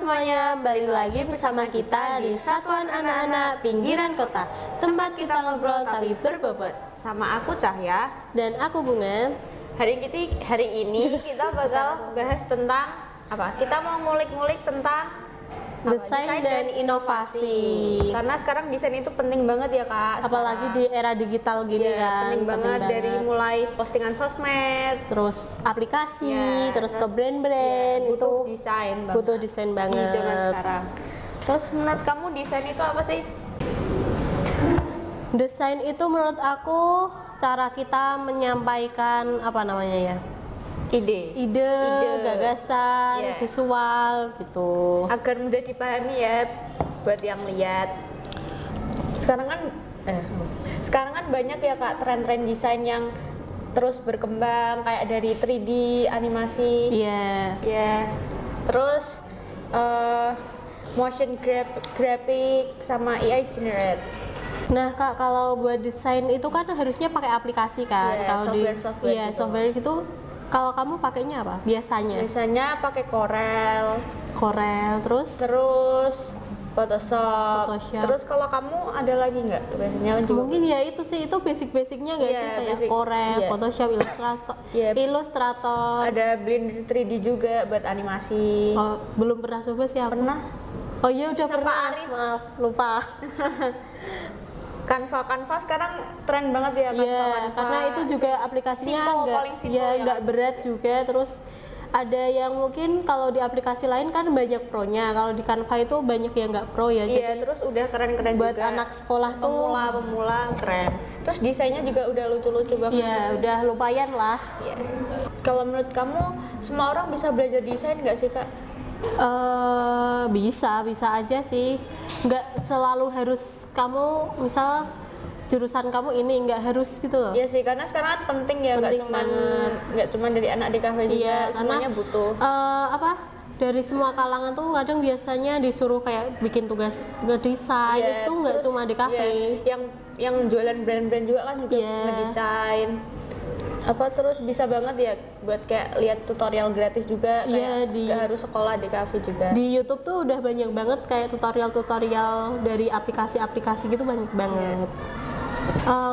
semuanya, balik lagi bersama kita di Satuan Anak-anak Pinggiran Kota, tempat kita ngobrol tapi berbobot. Sama aku Cahya Dan aku Bunga. Hari ini kita bakal bahas tentang apa? Kita mau ngulik-ngulik tentang Desain dan inovasi. Karena sekarang desain itu penting banget ya Kak. Apalagi di era digital gini kan. Penting banget dari mulai postingan sosmed, terus aplikasi, terus ke brand-brand itu desain banget. Butuh desain banget di zaman sekarang. Terus menurut kamu desain itu apa sih? Desain itu menurut aku cara kita menyampaikan apa namanya ya? Ide, gagasan, visual gitu. Agar mudah dipahami ya buat yang lihat. Sekarang kan banyak ya Kak tren-tren desain yang terus berkembang kayak dari 3D animasi. Iya. Terus motion graphic sama AI generate. Nah Kak, kalau buat desain itu kan harusnya pakai aplikasi kan. Kalau software gitu. Kalau kamu pakainya apa biasanya? Biasanya pakai Corel, terus Photoshop. Terus kalau kamu ada lagi nggak tuh biasanya? Mungkin ya itu sih, itu basic-basicnya nggak sih kayak Corel, Photoshop, Illustrator. Ada Blender 3D juga buat animasi. Oh, belum pernah coba sih aku. Pernah? Oh iya udah Sama pernah. Arif. Maaf lupa. Canva sekarang tren banget ya Canva. Iya, karena itu juga aplikasinya nggak berat juga. Terus ada yang mungkin kalau di aplikasi lain kan banyak pro-nya, kalau di Canva itu banyak yang nggak pro ya. Iya, jadi terus udah keren-keren buat juga. anak sekolah tuh pemula keren. Terus desainnya juga udah lucu-lucu banget. Iya, udah lumayan lah. Iya. Kalau menurut kamu semua orang bisa belajar desain nggak sih Kak? Bisa aja sih, nggak selalu harus kamu misal jurusan kamu ini, nggak harus gitu loh. Iya sih, karena sekarang kan penting ya, nggak cuma dari anak di kafe juga, semuanya butuh. Dari semua kalangan tuh kadang biasanya disuruh kayak bikin tugas ngedesain, itu nggak cuma di kafe. Yang jualan brand-brand juga kan juga ngedesain. Terus bisa banget ya buat kayak lihat tutorial gratis juga, kayak nggak harus sekolah di kafe juga. Di YouTube tuh udah banyak banget kayak tutorial dari aplikasi-aplikasi gitu, banyak banget.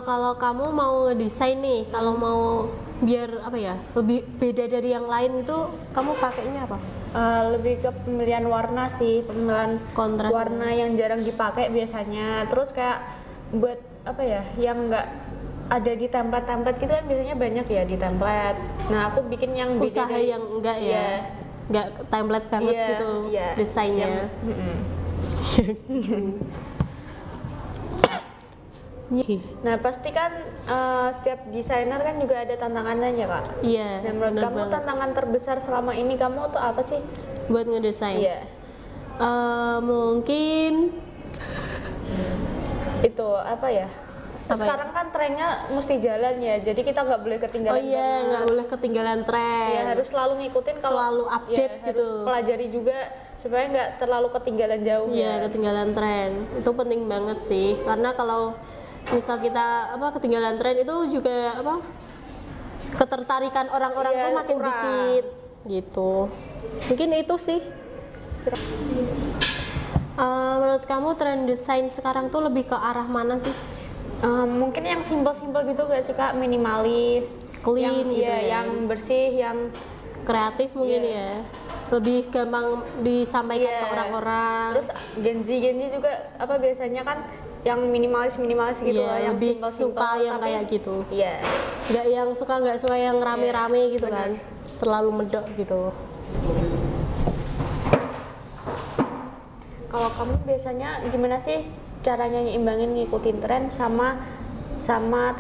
Kalau kamu mau ngedesain nih, kalau mau biar apa ya lebih beda dari yang lain itu, kamu pakainya apa? Lebih ke pemilihan warna sih, pemilihan kontras warna yang jarang dipakai biasanya. Terus kayak buat apa ya, yang nggak ada di template gitu kan biasanya banyak ya di template. Nah aku bikin yang usaha yang enggak ya, enggak template banget gitu desainnya. Nah pasti kan setiap desainer kan juga ada tantangannya ya Kak. Iya. Nah menurut kamu tantangan terbesar selama ini kamu tuh apa sih? Buat ngedesain? Iya. Mungkin itu apa ya? Sekarang kan trennya mesti jalan ya, jadi kita nggak boleh ketinggalan. Nggak boleh ketinggalan tren. Ya harus selalu ngikutin, selalu update gitu. Harus pelajari juga supaya nggak terlalu ketinggalan jauh. Iya, ketinggalan tren itu penting banget sih, karena kalau misal kita ketinggalan tren itu juga ketertarikan orang-orang tuh makin dikit gitu. Mungkin itu sih. Menurut kamu tren desain sekarang tuh lebih ke arah mana sih? Mungkin yang simpel-simpel gitu gak sih Kak, minimalis, clean gitu ya, yang bersih, yang kreatif mungkin ya, lebih gampang disampaikan ke orang-orang. Terus Gen Z juga biasanya kan yang minimalis gitu lah, yang lebih suka yang kayak gitu. Iya. Nggak suka yang rame-rame gitu kan, terlalu medok gitu. Kalau kamu biasanya gimana sih caranya nyimbangin ngikutin tren sama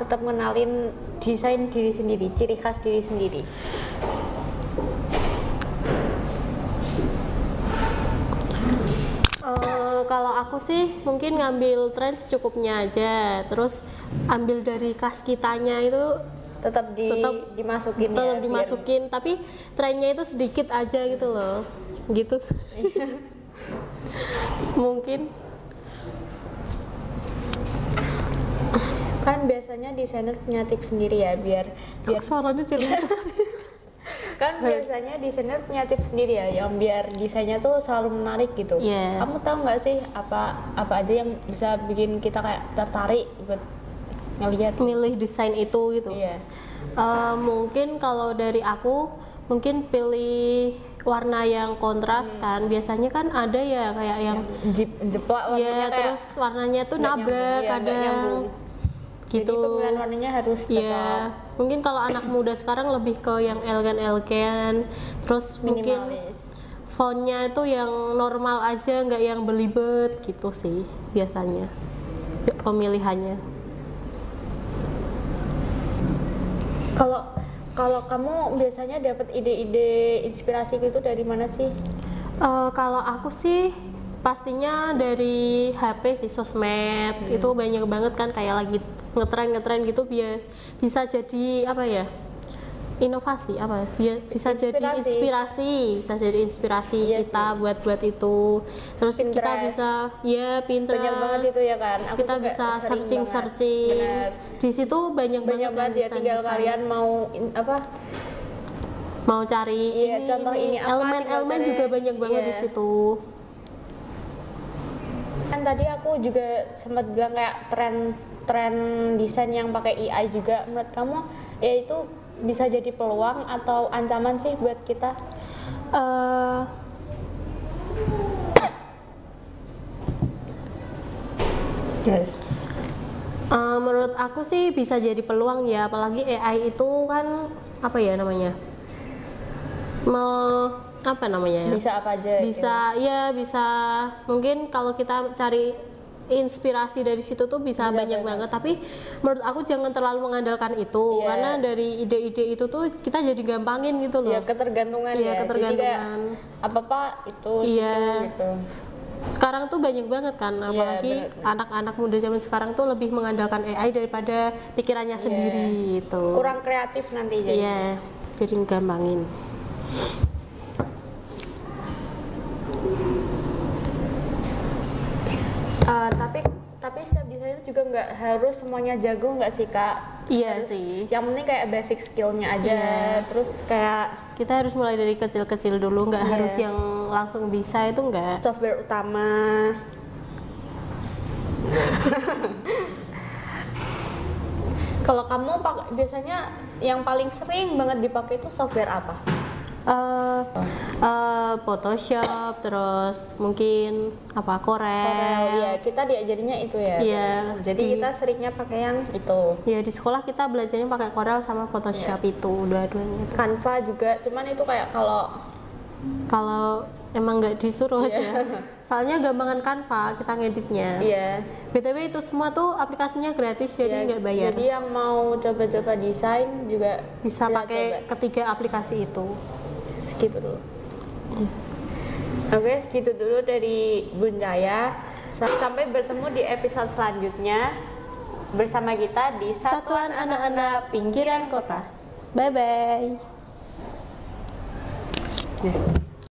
tetap ngenalin desain diri sendiri, ciri khas diri sendiri? Kalau aku sih mungkin ngambil tren secukupnya aja, terus ambil dari khas kitanya itu tetap dimasukin, tapi trennya itu sedikit aja gitu loh, gitu. Mungkin kan biasanya desainer punya tips sendiri ya biar suaranya jelek. Kan biasanya desainer punya tips sendiri ya, yang biar desainnya tuh selalu menarik gitu. Kamu tahu nggak sih apa aja yang bisa bikin kita kayak tertarik buat ngelihat milih desain itu gitu? Mungkin kalau dari aku mungkin pilih warna yang kontras kan, biasanya kan ada ya kayak yang jeplak warnanya terus warnanya tuh nabrak kadang gitu. Jadi pemilihan warnanya harus tepat. Mungkin kalau anak muda sekarang lebih ke yang elegan, terus minimalis. Mungkin fontnya itu yang normal aja, nggak yang belibet gitu sih biasanya pemilihannya. Kalau kamu biasanya dapat ide-ide inspirasi gitu dari mana sih? Kalau aku sih pastinya dari HP sih, sosmed. Itu banyak banget kan kayak lagi ngetren gitu, biar bisa jadi apa ya, inovasi apa ya, bisa jadi inspirasi kita buat itu. Terus Pinterest. Kita bisa Pinterest banyak banget itu ya kan. Kita bisa searching di situ banyak banget ya, tinggal kalian mau cari ini elemen juga banyak banget di situ. Kan tadi aku juga sempat bilang kayak tren desain yang pakai AI juga, menurut kamu ya itu bisa jadi peluang atau ancaman sih buat kita? Menurut aku sih bisa jadi peluang ya, apalagi AI itu kan apa ya namanya, bisa apa aja bisa mungkin kalau kita cari inspirasi dari situ tuh bisa banyak banget, tapi menurut aku jangan terlalu mengandalkan itu, karena dari ide-ide itu tuh kita jadi gampangin gitu loh. Ketergantungan ketergantungan. Apa itu gitu. Sekarang tuh banyak banget kan, apalagi anak-anak muda zaman sekarang tuh lebih mengandalkan AI daripada pikirannya sendiri gitu. Kurang kreatif nanti jadi. Jadi gampangin. Tapi setiap desainer juga nggak harus semuanya jago nggak sih Kak? Iya sih. Yang penting kayak basic skillnya aja. Terus kayak kita harus mulai dari kecil-kecil dulu, nggak harus yang langsung bisa itu nggak. Software utama. Kalau kamu biasanya yang paling sering banget dipakai itu software apa? Photoshop, terus mungkin Corel. Kita diajarinya itu ya. Jadi kita seringnya pakai yang itu. Di sekolah kita belajarnya pakai Corel sama Photoshop itu dua-duanya. Canva juga, cuman itu kayak kalau emang nggak disuruh aja. Soalnya gampangan Canva kita ngeditnya. BTW itu semua tuh aplikasinya gratis, jadi nggak bayar. Jadi yang mau coba-coba desain juga bisa pakai ketiga aplikasi itu. Segitu dulu. Oke, segitu dulu dari Bun Cahya. Sampai bertemu di episode selanjutnya bersama kita di Satuan Anak-anak Pinggiran Kota. Bye bye.